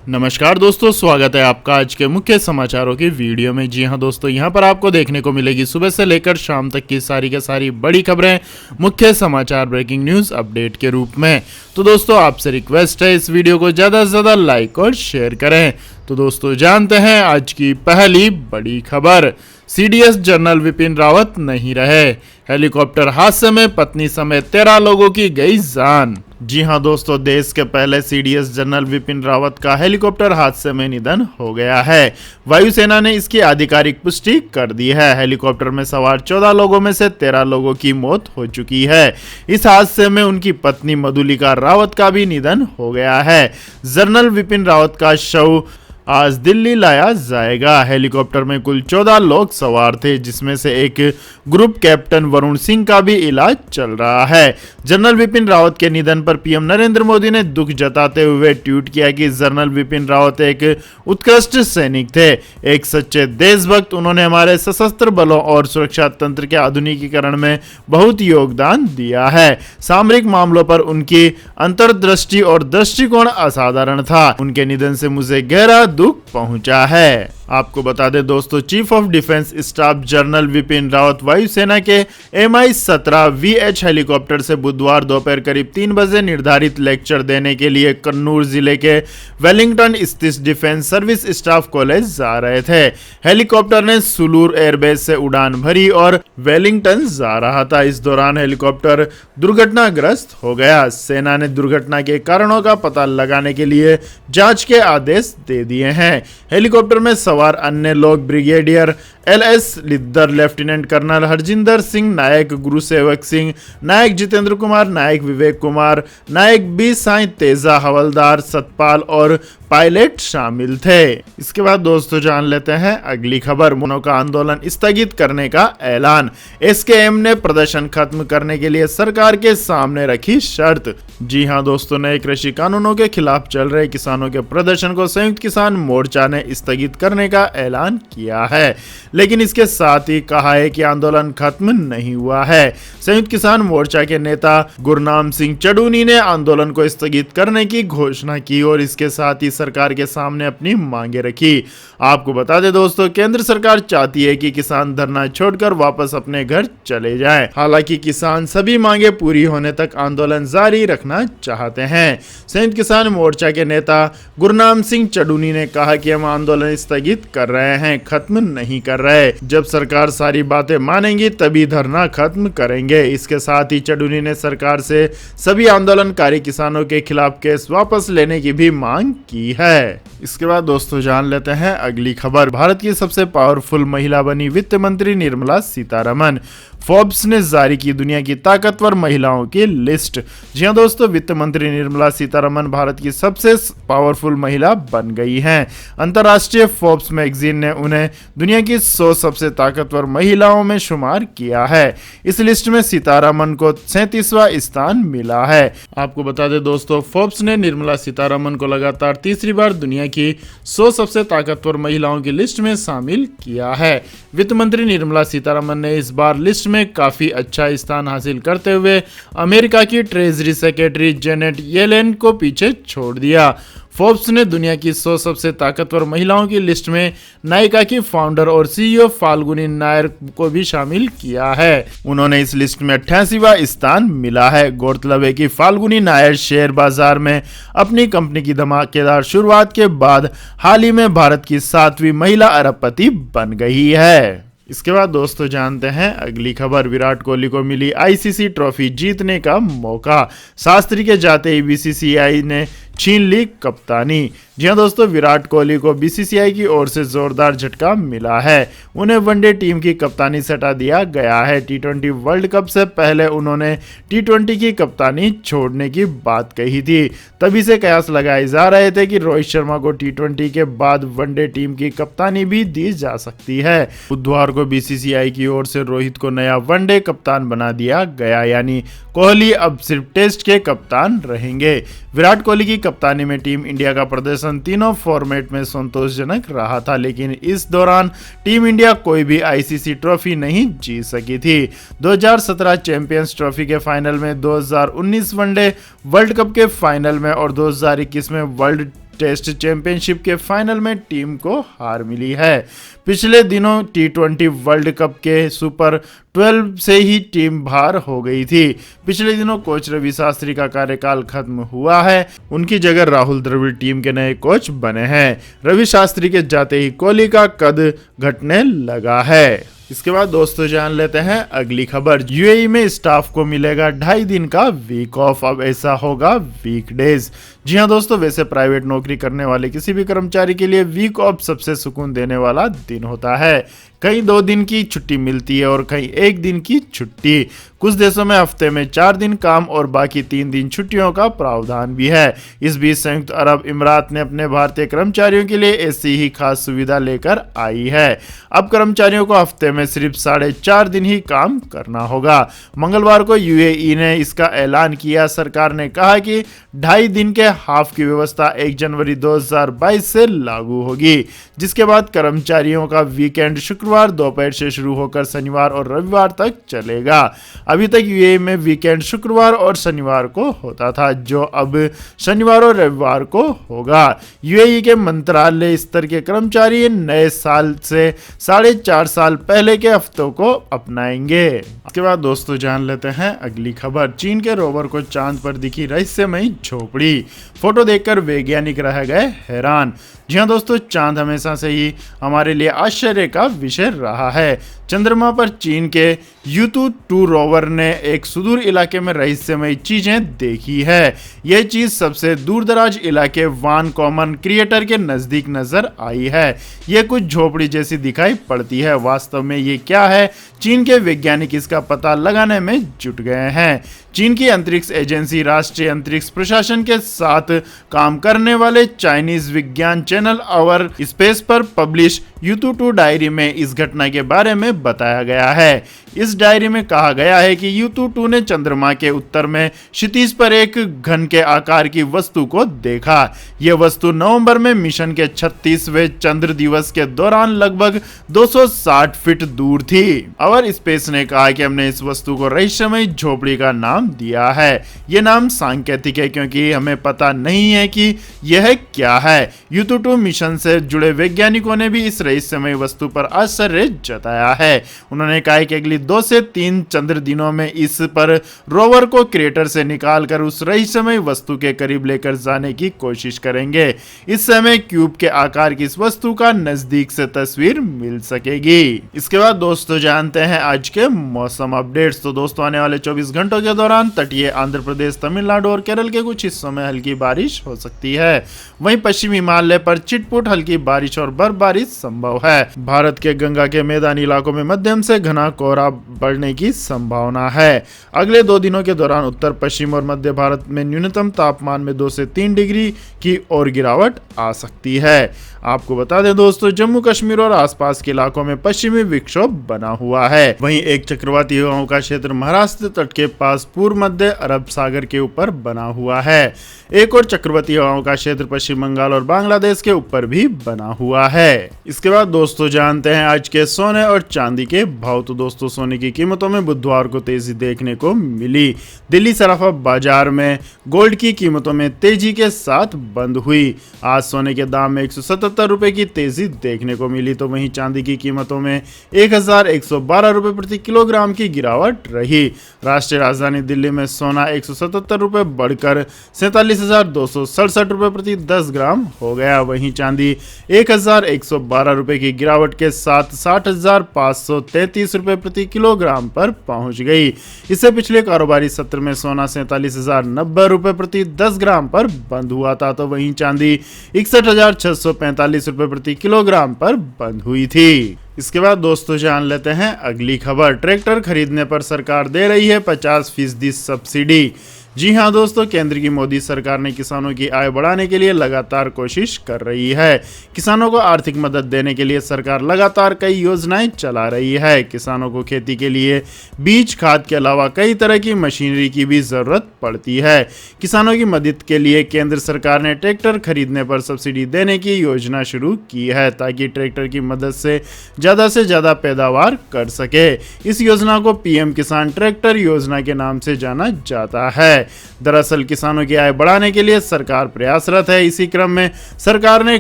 नमस्कार दोस्तों, स्वागत है आपका आज के मुख्य समाचारों की वीडियो में। जी हां दोस्तों, यहां पर आपको देखने को मिलेगी सुबह से लेकर शाम तक की सारी के सारी बड़ी खबरें, मुख्य समाचार, ब्रेकिंग न्यूज़ अपडेट के रूप में। तो दोस्तों आपसे रिक्वेस्ट है इस वीडियो को ज़्यादा से ज़्यादा लाइक और शेयर करें। तो दोस्तों जानते हैं आज की पहली बड़ी खबर। सीडीएस जनरल विपिन रावत नहीं रहे, हेलीकॉप्टर हादसे में पत्नी समेत 13 लोगों की गई जान। जी हां दोस्तों, देश के पहले सीडीएस जनरल विपिन रावत का हेलीकॉप्टर हादसे में निधन हो गया है। वायुसेना ने इसकी आधिकारिक पुष्टि कर दी है। हेलीकॉप्टर में सवार 14 लोगों में से 13 लोगों की मौत हो चुकी है। इस हादसे में उनकी पत्नी मधुलिका रावत का भी निधन हो गया है। जनरल विपिन रावत का शव आज दिल्ली लाया जाएगा। हेलीकॉप्टर में कुल 14 लोग सवार थे, जिसमें से एक ग्रुप कैप्टन वरुण सिंह का भी इलाज चल रहा है। जनरल विपिन रावत के निधन पर पीएम नरेंद्र मोदी ने दुख जताते हुए ट्वीट किया कि जनरल विपिन रावत एक उत्कृष्ट सैनिक थे, एक सच्चे देशभक्त। उन्होंने हमारे सशस्त्र बलों और सुरक्षा तंत्र के आधुनिकीकरण में बहुत योगदान दिया है। सामरिक मामलों पर उनकी अंतर्दृष्टि और दृष्टिकोण असाधारण था। उनके निधन से मुझे गहरा दुख पहुंचा है। आपको बता दें दोस्तों, chief of defence staff general Vipin Rawat वायुसेना के MI-17 VH हेलीकॉप्टर से बुधवार दोपहर करीब 3 बजे निर्धारित लेक्चर देने के लिए कन्नूर जिले के वेलिंगटन स्थित डिफेंस सर्विस स्टाफ कॉलेज जा रहे थे। हेलीकॉप्टर ने सुलूर एयरबेस से उड़ान भरी और वेलिंगटन जा रहा था। इस दौरान हेलीकॉप्टर दुर्घटनाग्रस्त हो गया। सेना ने दुर्घटना के कारणों का पता लगाने के लिए जांच के आदेश दे दिए हैं। हेलीकॉप्टर में सवार अन्य लोग brigadier LS Lidder, lieutenant colonel Harjinder Singh, नायक गुरुसेवक सिंह, नायक जितेंद्र कुमार, नायक विवेक कुमार, नायक B साई तेजा, हवलदार सतपाल और पायलट शामिल थे। इसके बाद दोस्तों जान लेते हैं अगली खबर। मनों का आंदोलन स्थगित करने का ऐलान। SKM ने प्रदर्शन खत्म करने के लिए सरकार के सामने रखी शर्त। जी हां दोस्तों, नए कृषि कानूनों के खिलाफ चल रहे किसानों के प्रदर्शन को संयुक्त किसान मोर्चा ने स्थगित करने का ऐलान किया है, लेकिन इसके साथ ही कहा है कि आंदोलन खत्म नहीं हुआ है। संयुक्त किसान मोर्चा के नेता गुरनाम सिंह चडूनी ने आंदोलन को स्थगित करने की घोषणा की और इसके साथ ही सरकार के सामने अपनी मांगे रखी। आपको बता दें दोस्तों, केंद्र सरकार चाहती है कि किसान धरना छोड़कर वापस अपने घर चले जाएं। हालांकि किसान सभी मांगे पूरी होने तक आंदोलन जारी रखना चाहते हैं। संयुक्त किसान मोर्चा के नेता गुरनाम सिंह चडूनी ने कहा कि हम आंदोलन स्थगित कर रहे हैं, खत्म नहीं कर रहे। जब सरकार सारी बातें मानेगी तभी धरना खत्म करेंगे। इसके साथ ही चडूनी ने सरकार से सभी आंदोलनकारी किसानों के खिलाफ केस वापस लेने की भी मांग की है। इसके बाद दोस्तों जान लेते हैं अगली खबर। भारत की सबसे पावरफुल महिला बनी वित्त मंत्री निर्मला सीतारमन। फोर्ब्स ने जारी की दुनिया की ताकतवर महिलाओं की लिस्ट। जी हां दोस्तों, वित्त मंत्री निर्मला सीतारमन भारत की सबसे पावरफुल महिला बन गई हैं। अंतर्राष्ट्रीय फोर्ब्स मैगजीन ने उन्हें दुनिया की 100 सबसे ताकतवर महिलाओं में शुमार किया है। इस लिस्ट में सीतारमन को 37वां स्थान मिला है। आपको बता दें दोस्तों, फोर्ब्स ने निर्मला सीतारमन को लगातार तीसरी बार दुनिया की 100 सबसे ताकतवर महिलाओं की लिस्ट में शामिल किया है। वित्त मंत्री निर्मला सीतारमन ने इस बार लिस्ट में काफी अच्छा स्थान हासिल करते हुए अमेरिका की ट्रेजरी सेक्रेटरी जेनेट येलेन को पीछे छोड़ दिया। फोर्ब्स ने दुनिया की 100 सबसे ताकतवर महिलाओं की लिस्ट में नायका की फाउंडर और CEO फाल्गुनी नायर को भी शामिल किया है। उन्होंने इस लिस्ट में 88वां स्थान मिला है। गौरतलब है कि फाल्गुनी नायर शेयर बाजार में अपनी कंपनी की धमाकेदार शुरुआत के बाद हाल ही में भारत की 7वीं महिला अरबपति बन गई है। इसके बाद दोस्तों जानते हैं अगली खबर। विराट कोहली को मिली ICC ट्रॉफी जीतने का मौका। शास्त्री के जाते ही BCCI ने छीन ली कप्तानी। जी हां दोस्तों, विराट कोहली को BCCI की ओर से जोरदार झटका मिला है। उन्हें वनडे टीम की कप्तानी से हटा दिया गया है। T20 वर्ल्ड कप से पहले उन्होंने T20 की कप्तानी छोड़ने की बात कही थी। तभी से कयास लगाए जा रहे थे कि रोहित शर्मा को T20 के बाद वनडे टीम की कप्तानी भी दी जा सकती है। बुधवार को BCCI की ओर से रोहित को नया वनडे कप्तान बना दिया गया, यानी कोहली अब सिर्फ टेस्ट के कप्तान रहेंगे। विराट कोहली की कप्तानी में टीम इंडिया का प्रदर्शन तीनों फॉर्मेट में संतोषजनक रहा था, लेकिन इस दौरान टीम इंडिया कोई भी ICC ट्रॉफी नहीं जीत सकी थी। 2017 चैंपियंस ट्रॉफी के फाइनल में, 2019 वनडे वर्ल्ड कप के फाइनल में और 2021 में वर्ल्ड टेस्ट चैंपियनशिप के फाइनल में टीम को हार मिली है। पिछले दिनों T20 वर्ल्ड कप के सुपर 12 से ही टीम बाहर हो गई थी। पिछले दिनों कोच रवि शास्त्री का कार्यकाल खत्म हुआ है, उनकी जगह राहुल द्रविड़ टीम के नए कोच बने हैं। रवि शास्त्री के जाते ही कोहली का कद घटने लगा है। इसके बाद दोस्तों जान लेते हैं अगली खबर। यूएई में स्टाफ को मिलेगा 2.5 दिन का वीक ऑफ, अब ऐसा होगा वीकडेज। जी हाँ दोस्तों, वैसे प्राइवेट नौकरी करने वाले किसी भी कर्मचारी के लिए वीक ऑफ सबसे सुकून देने वाला दिन होता है। कहीं 2 दिन की छुट्टी मिलती है और कहीं 1 दिन की छुट्टी। कुछ देशों में हफ्ते में 4 दिन काम और बाकी 3 दिन छुट्टियों का प्रावधान भी है। इस बीच संयुक्त अरब इमारात ने अपने भारतीय कर्मचारियों के लिए ऐसी ही खास सुविधा लेकर आई है। अब कर्मचारियों को हफ्ते में सिर्फ 4.5 दिन ही काम करना होगा। मंगलवार को यूएई ने इसका ऐलान किया। सरकार ने कहा कि 2.5 दिन के हाफ की व्यवस्था 1 जनवरी 2022 से लागू होगी, जिसके बाद कर्मचारियों का वीकेंड शुक्रवार दोपहर से शुरू होकर शनिवार और रविवार तक चलेगा। अभी तक यूएई में वीकेंड शुक्रवार और शनिवार को होता था, जो अब शनिवार और रविवार को होगा। यूएई के मंत्रालय स्तर के कर्मचारी नए साल से 4.5 साल पहले के हफ्तों को अपनाएंगे। इसके बाद दोस्तों जान लेते हैं अगली खबर। चीन के रोवर को चांद पर दिखी रहस्यमयी झोपड़ी, फोटो देखकर वैज्ञानिक रह गए हैरान। जी हाँ दोस्तों, चांद हमेशा से ही हमारे लिए आश्चर्य का विषय रहा है। चंद्रमा पर चीन के Yutu-2 रोवर ने एक सुदूर इलाके में रहस्यमयी चीजें देखी है। यह चीज सबसे दूर दराज इलाके वान कॉमन क्रिएटर के नजदीक नजर आई है। यह कुछ झोपड़ी जैसी दिखाई पड़ती है। वास्तव में ये क्या है, चीन के वैज्ञानिक इसका पता लगाने में जुट गए हैं। चीन की अंतरिक्ष एजेंसी राष्ट्रीय अंतरिक्ष प्रशासन के साथ काम करने वाले चाइनीज विज्ञान चैनल आवर स्पेस पर पब्लिश Yutu-2 डायरी में इस घटना के बारे में बताया गया है। इस डायरी में कहा गया है कि Yutu-2 ने चंद्रमा के उत्तर में क्षितिज पर एक घन के आकार की वस्तु को देखा। यह वस्तु नवंबर में मिशन के 36वें चंद्र दिवस के दौरान लगभग 260 फीट दूर थी। आवर स्पेस ने कहा कि हमने इस वस्तु को रहस्यमयी झोपड़ी का नाम दिया है। यह नाम सांकेतिक है क्योंकि हमें पता नहीं है कि यह क्या है। Yutu-2 मिशन से जुड़े वैज्ञानिकों ने भी इस रहस्यमयी वस्तु पर आश्चर्य जताया है। उन्होंने कहा कि अगली 2 से 3 चंद्र दिनों में इस पर रोवर को क्रेटर से निकालकर उस रहस्यमयी वस्तु के करीब लेकर जाने की कोशिश करेंगे। इस समय क्यूब के आकार की इस वस्तु का नजदीक से तस्वीर मिल सकेगी। इसके बाद दोस्तों जानते हैं आज के मौसम अपडेट्स। तो दोस्तों आने वाले 24 घंटों के दौरान तटीय आंध्र प्रदेश, तमिलनाडु और केरल के कुछ हिस्सों में हल्की बारिश हो सकती है। वहीं पश्चिमी हिमालय पर छिटपुट हल्की बारिश और बर्फबारी संभव है। भारत के गंगा के मैदानी इलाकों में मध्यम से घना कोहरा बढ़ने की संभावना है। अगले 2 दिनों के दौरान उत्तर पश्चिम और मध्य भारत में न्यूनतम तापमान में 2 से 3 डिग्री की और गिरावट आ सकती है। आपको बता दें दोस्तों, जम्मू कश्मीर और आसपास के इलाकों में पश्चिमी विक्षोभ बना हुआ है। वहीं एक चक्रवाती हवाओं का क्षेत्र महाराष्ट्र तट के पास पूर्व मध्य अरब सागर के ऊपर बना हुआ है। एक और चक्रवाती हवाओं का क्षेत्र पश्चिम बंगाल और बांग्लादेश के ऊपर भी बना हुआ है। इसके बाद दोस्तों जानते हैं आज के सोने और चांदी के भाव। तो दोस्तों सोने की कीमतों में बुधवार को तेजी देखने को मिली। दिल्ली सराफा बाजार में गोल्ड की कीमतों में तेजी के साथ बंद हुई। आज सोने के दाम में 177 रुपए की तेजी देखने को मिली। तो वहीं चांदी की कीमतों में 1112 रुपए प्रति किलोग्राम की गिरावट रही। राष्ट्रीय राजधानी दिल्ली में सोना 177 रुपए बढ़कर 47,267 रुपए प्रति 10 ग्राम हो गया। वहीं चांदी 1,112 रुपए की गिरावट के साथ 60,533 रुपए प्रति किलोग्राम पर पहुंच गई। इससे पिछले कारोबारी सत्र में सोना 47,090 रुपए प्रति 10 ग्राम पर बंद हुआ था। तो वहीं चांदी 61,645 रुपए प्रति किलोग्राम पर बंद हुई थी। इसके बाद दोस्तों जान लेते हैं अगली खबर। ट्रैक्टर खरीदने पर सरकार दे रही है 50% सब्सिडी। जी हां दोस्तों, केंद्र की मोदी सरकार ने किसानों की आय बढ़ाने के लिए लगातार कोशिश कर रही है। किसानों को आर्थिक मदद देने के लिए सरकार लगातार कई योजनाएं चला रही है। किसानों को खेती के लिए बीज, खाद के अलावा कई तरह की मशीनरी की भी जरूरत पड़ती है। किसानों की मदद के लिए केंद्र सरकार ने ट्रैक्टर खरीदने पर सब्सिडी देने की योजना शुरू की है, ताकि ट्रैक्टर की मदद से ज़्यादा पैदावार कर सके। इस योजना को पीएम किसान ट्रैक्टर योजना के नाम से जाना जाता है। दरअसल किसानों की आय बढ़ाने के लिए सरकार प्रयासरत है। इसी क्रम में सरकार ने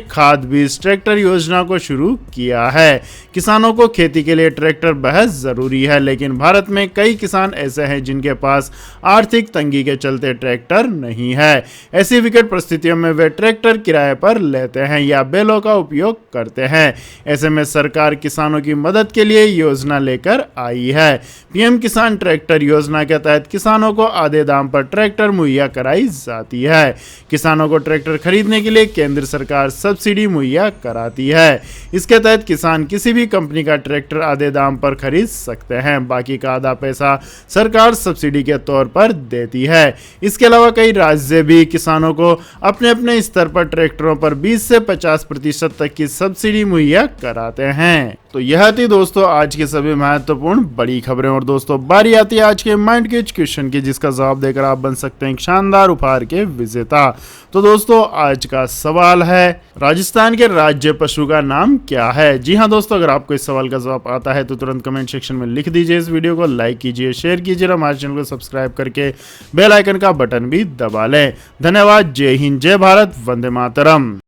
खाद बीज ट्रैक्टर योजना को शुरू किया है। किसानों को खेती के लिए ट्रैक्टर बेहद जरूरी है, लेकिन भारत में कई किसान ऐसे हैं जिनके पास आर्थिक तंगी के चलते ट्रैक्टर नहीं है। ऐसी विकट परिस्थितियों में वे ट्रैक्टर किराए पर लेते हैं या बैलों का उपयोग करते हैं। ऐसे में सरकार किसानों की मदद के लिए योजना लेकर आई है। पीएम किसान ट्रैक्टर योजना के तहत किसानों को आधे दाम पर ट्रैक्टर मुहैया कराई जाती है। किसानों को ट्रैक्टर खरीदने के लिए केंद्र सरकार सब्सिडी मुहैया कराती है। इसके तहत किसान किसी भी कंपनी का ट्रैक्टर आधे दाम पर खरीद सकते हैं। बाकी का आधा पैसा सरकार सब्सिडी के तौर पर देती है। इसके अलावा कई राज्य भी किसानों को अपने अपने स्तर पर ट्रैक्टरों पर 20 से 50% तक की सब्सिडी मुहैया कराते हैं। तो यह थी दोस्तों आज के सभी महत्वपूर्ण बड़ी खबरें। और दोस्तों बारी आती है आज के माइंड क्विज क्वेश्चन की, जिसका जवाब देकर आप बन सकते हैं एक शानदार उपहार के विजेता। तो दोस्तों आज का सवाल है, राजस्थान के राज्य पशु का नाम क्या है? जी हाँ दोस्तों, अगर आपको इस सवाल का जवाब आता है तो तुरंत कमेंट सेक्शन में लिख दीजिए। इस वीडियो को लाइक कीजिए, शेयर कीजिए, हमारे चैनल को सब्सक्राइब करके बेल आइकन का बटन भी दबा लें। धन्यवाद। जय हिंद, जय भारत, वंदे मातरम।